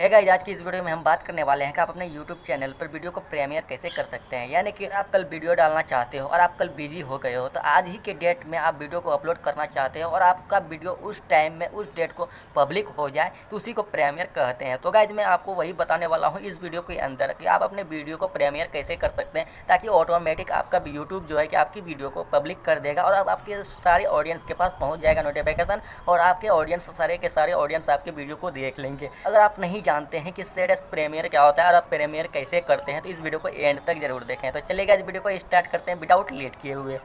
है गाइस, आज की इस वीडियो में हम बात करने वाले हैं कि आप अपने YouTube चैनल पर वीडियो को प्रीमियर कैसे कर सकते हैं। यानी कि आप कल वीडियो डालना चाहते हो और आप कल बिजी हो गए हो, तो आज ही के डेट में आप वीडियो को अपलोड करना चाहते हो और आपका वीडियो उस टाइम में उस डेट को पब्लिक हो जाए, तो उसी को प्रीमियर कहते हैं। तो गाइस, मैं आपको वही बताने वाला हूँ इस वीडियो के अंदर कि आप अपने वीडियो को प्रीमियर कैसे कर सकते हैं, ताकि ऑटोमेटिक आपका यूट्यूब जो है कि आपकी वीडियो को पब्लिक कर देगा और अब आपके सारे ऑडियंस के पास पहुँच जाएगा नोटिफिकेशन, और आपके ऑडियंस सारे के सारे ऑडियंस आपके वीडियो को देख लेंगे। अगर आप नहीं जानते हैं कि प्रीमियर क्या होता है और आप प्रीमियर कैसे करते हैं, तो इस वीडियो को एंड तक जरूर देखें। तो चलिए इस वीडियो को स्टार्ट करते हैं विदाउट लेट किए हुए।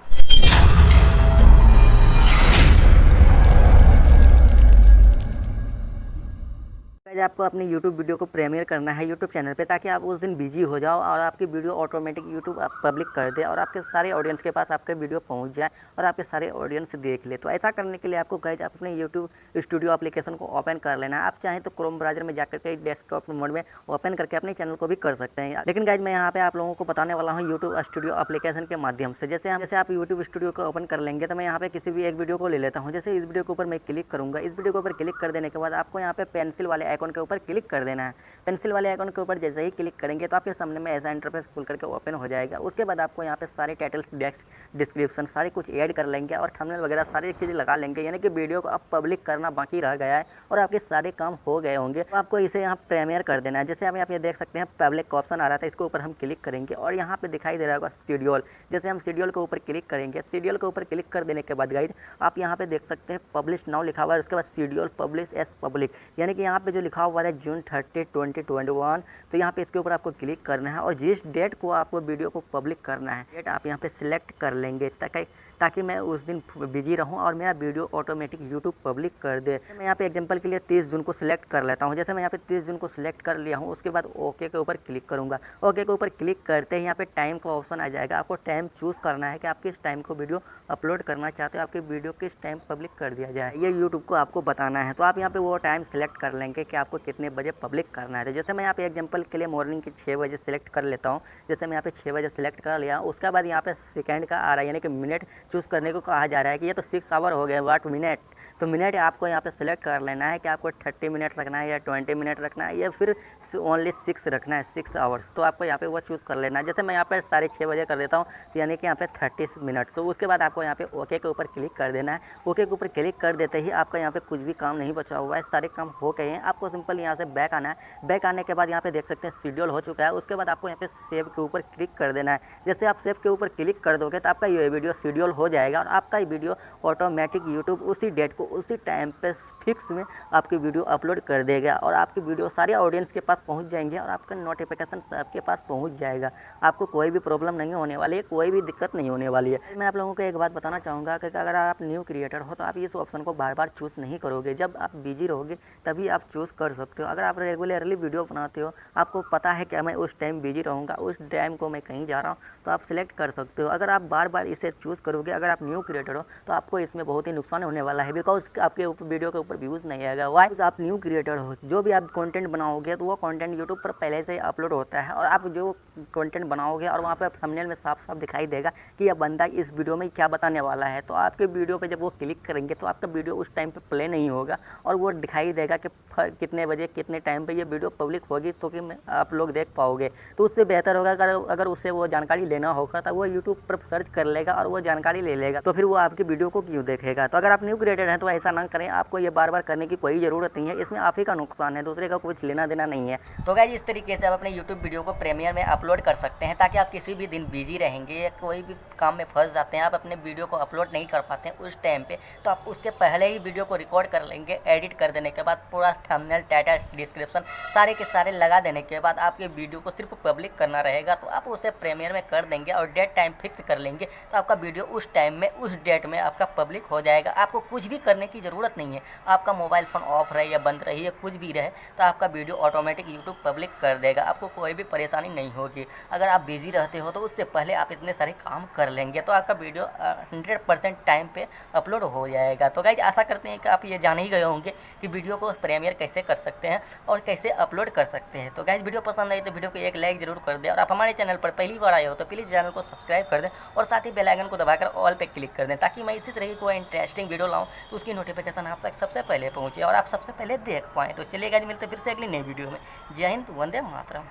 आपको अपनी YouTube वीडियो को प्रीमियर करना है YouTube चैनल पे, ताकि आप उस दिन बिजी हो जाओ और आपकी वीडियो ऑटोमेटिक YouTube आप पब्लिक कर दे और आपके सारे ऑडियंस के पास आपका वीडियो पहुंच जाए और आपके सारे ऑडियंस देख ले। तो ऐसा करने के लिए आपको गाइस आप अपने YouTube स्टूडियो एप्लीकेशन को ओपन कर लेना है। आप चाहें तो क्रोम ब्राउजर में जाकर के डेस्कटॉप मोड में ओपन करके अपने चैनल को भी कर सकते हैं, लेकिन गाइस मैं यहाँ पे आप लोगों को बताने वाला हूँ YouTube स्टूडियो एप्लीकेशन के माध्यम से। जैसे आप YouTube स्टूडियो को ओपन कर लेंगे, तो मैं यहाँ पे किसी भी एक वीडियो को ले लेता हूँ। जैसे इस वीडियो के ऊपर मैं क्लिक करूँगा, इस वीडियो के ऊपर क्लिक कर देने के बाद आपको यहाँ पे पेंसिल वाले आइकन के ऊपर क्लिक कर देना है। पेंसिल वाले आइकन के ऊपर जैसे ही क्लिक करेंगे तो आपके सामने में ऐसा इंटरफेस खुल करके ओपन हो जाएगा। उसके बाद आपको यहाँ पे सारे टाइटल्स, डिस्क्रिप्शन सारे कुछ ऐड कर लेंगे और थंबनेल वगैरह सारी चीज़ें लगा लेंगे। यानी कि वीडियो को अब पब्लिक करना बाकी रह गया है और आपके सारे काम हो गए होंगे। तो आपको इसे यहाँ प्रीमियर कर देना है। जैसे आप यहाँ पे देख सकते हैं पब्लिक का ऑप्शन आ रहा था, इसके ऊपर हम क्लिक करेंगे और यहाँ पे दिखाई दे रहा होगा शेड्यूल। जैसे हम शेड्यूल के ऊपर क्लिक करेंगे, शेड्यूल के ऊपर क्लिक कर देने के बाद गाइड आप यहाँ पे देख सकते हैं पब्लिश नाउ लिखा हुआ है। उसके बाद शेड्यूल पब्लिश एज पब्लिक, यानी कि यहाँ पे जो लिखा हुआ है जून 30, 2021, तो यहाँ पे इसके ऊपर आपको क्लिक करना है और जिस डेट को आपको वीडियो को पब्लिक करना है डेट आप यहाँ पे सिलेक्ट कर लेंगे, ताकि मैं उस दिन बिजी रहूं और मेरा वीडियो ऑटोमेटिक यूट्यूब पब्लिक कर दे। मैं यहाँ पे एग्जांपल के लिए 30 जून को सिलेक्ट कर लेता हूँ। जैसे मैं यहाँ पे 30 जून को सिलेक्ट कर लिया हूँ, उसके बाद ओके के ऊपर क्लिक करूँगा। ओके के ऊपर क्लिक करते ही यहाँ पे टाइम का ऑप्शन आ जाएगा। आपको टाइम चूज़ करना है कि आप किस टाइम को वीडियो अपलोड करना चाहते हो, आपकी वीडियो किस टाइम पब्लिक कर दिया जाए, ये यूट्यूब को आपको बताना है। तो आप यहाँ पे वो टाइम सेलेक्ट कर लेंगे कि आपको कितने बजे पब्लिक करना है। तो जैसे मैं यहाँ पे एग्जांपल के लिए मॉर्निंग के 6 बजे सेलेक्ट कर लेता हूँ। जैसे मैं यहाँ पे 6 बजे सेलेक्ट कर लिया, उसके बाद यहाँ पे सेकंड का आ रहा है, यानी कि मिनट चूज़ करने को कहा जा रहा है कि ये तो 6 आवर हो गए, वाट मिनट। तो मिनट आपको यहाँ पे सेलेक्ट कर लेना है कि आपको 30 मिनट रखना है या 20 मिनट रखना है या फिर ओनली 6 रखना है, 6 आवर्स। तो आपको यहाँ पे वो चूज़ कर लेना है। जैसे मैं यहाँ पे 6:30 बजे कर देता हूँ, तो यानी कि यहाँ पे 30 मिनट। तो उसके बाद आपको यहाँ पे ओके के ऊपर क्लिक कर देना है। ओके के ऊपर क्लिक कर देते ही आपका यहाँ पे कुछ भी काम नहीं बचा हुआ है, सारे काम हो गए हैं। आपको सिंपल यहाँ से बैक आना है। बैक आने के बाद यहाँ पे देख सकते हैं शेड्यूल हो चुका है। उसके बाद आपको यहाँ पे सेव के ऊपर क्लिक कर देना है। जैसे आप सेव के ऊपर क्लिक कर दोगे तो आपका ये वीडियो शेड्यूल हो जाएगा और आपका ये वीडियो ऑटोमेटिक यूट्यूब उसी डेट को उसी टाइम पे फिक्स में आपकी वीडियो अपलोड कर देगा और आपकी वीडियो सारे ऑडियंस के पास पहुंच जाएंगे और आपका नोटिफिकेशन सबके पास पहुंच जाएगा। आपको कोई भी प्रॉब्लम नहीं होने वाली है, कोई भी दिक्कत नहीं होने वाली है। मैं आप लोगों को एक बात बताना चाहूँगा कि अगर आप न्यू क्रिएटर हो तो आप इस ऑप्शन को बार बार चूज़ नहीं करोगे। जब आप बिजी रहोगे तभी आप चूज़ कर सकते हो। अगर आप रेगुलरली वीडियो बनाते हो, आपको पता है कि मैं उस टाइम बिजी रहूँगा, उस टाइम को मैं कहीं जा रहा हूँ, तो आप सिलेक्ट कर सकते हो। अगर आप बार बार इसे चूज़ करोगे, अगर आप न्यू क्रिएटर हो, तो आपको इसमें बहुत ही नुकसान होने वाला है, बिकॉज आपके वीडियो के ऊपर व्यूज़ नहीं आएगा। वाई आप न्यू क्रिएटर हो, जो भी आप कंटेंट बनाओगे तो वो कंटेंट यूट्यूब पर पहले से ही अपलोड होता है और आप जो कंटेंट बनाओगे और वहाँ पर थंबनेल में साफ साफ दिखाई देगा कि यह बंदा इस वीडियो में क्या बताने वाला है। तो आपके वीडियो पे जब वो क्लिक करेंगे तो आपका वीडियो उस टाइम पे प्ले नहीं होगा और वो दिखाई देगा कि कितने बजे कितने टाइम पे ये वीडियो पब्लिक होगी, तो कि आप लोग देख पाओगे। तो उससे बेहतर होगा अगर उससे वो जानकारी लेना होगा तो वो यूट्यूब पर सर्च कर लेगा और वो जानकारी ले लेगा, तो फिर वो आपकी वीडियो को क्यों देखेगा। तो अगर आप न्यू क्रिएटर हैं तो ऐसा ना करें। आपको ये बार बार करने की कोई ज़रूरत नहीं है, इसमें आप ही का नुकसान है, दूसरे का कुछ लेना देना नहीं है। तो गाइस, इस तरीके से आप अपने यूट्यूब वीडियो को प्रीमियर में अपलोड कर सकते हैं, ताकि आप किसी भी दिन बिजी रहेंगे या कोई भी काम में फंस जाते हैं, आप अपने वीडियो को अपलोड नहीं कर पाते हैं उस टाइम पे, तो आप उसके पहले ही वीडियो को रिकॉर्ड कर लेंगे। एडिट कर देने के बाद पूरा थंबनेल, टाइटल, डिस्क्रिप्शन सारे के सारे लगा देने के बाद आपके वीडियो को सिर्फ पब्लिक करना रहेगा। तो आप उसे प्रीमियर में कर देंगे और डेट टाइम फिक्स कर लेंगे, तो आपका वीडियो उस टाइम में उस डेट में आपका पब्लिक हो जाएगा। आपको कुछ भी करने की ज़रूरत नहीं है। आपका मोबाइल फ़ोन ऑफ रहे या बंद रही है, कुछ भी रहे, तो आपका वीडियो ऑटोमेटिक यूट्यूब पब्लिक कर देगा। आपको कोई भी परेशानी नहीं होगी। अगर आप बिजी रहते हो तो उससे पहले आप इतने सारे काम कर लेंगे, तो आपका वीडियो 100% टाइम पे अपलोड हो जाएगा। तो गाइज, आशा करते हैं कि आप ये जान ही गए होंगे कि वीडियो को प्रीमियर कैसे कर सकते हैं और कैसे अपलोड कर सकते हैं। तो गाइज, वीडियो पसंद आई तो वीडियो को एक लाइक जरूर कर दें और आप हमारे चैनल पर पहली बार आए हो तो प्लीज़ चैनल को सब्सक्राइब कर दें और साथ ही बेल आइकन को दबाकर ऑल पे क्लिक कर दें, ताकि मैं इसी तरह की कोई इंटरेस्टिंग वीडियो लाऊँ तो उसकी उसकी नोटिफिकेशन आप तक सबसे पहले पहुँचे और आप सबसे पहले देख पाएँ। तो चलिए गाइस, मिलते हैं फिर से अगली नई वीडियो में। जय हिंद, वंदे मातरम।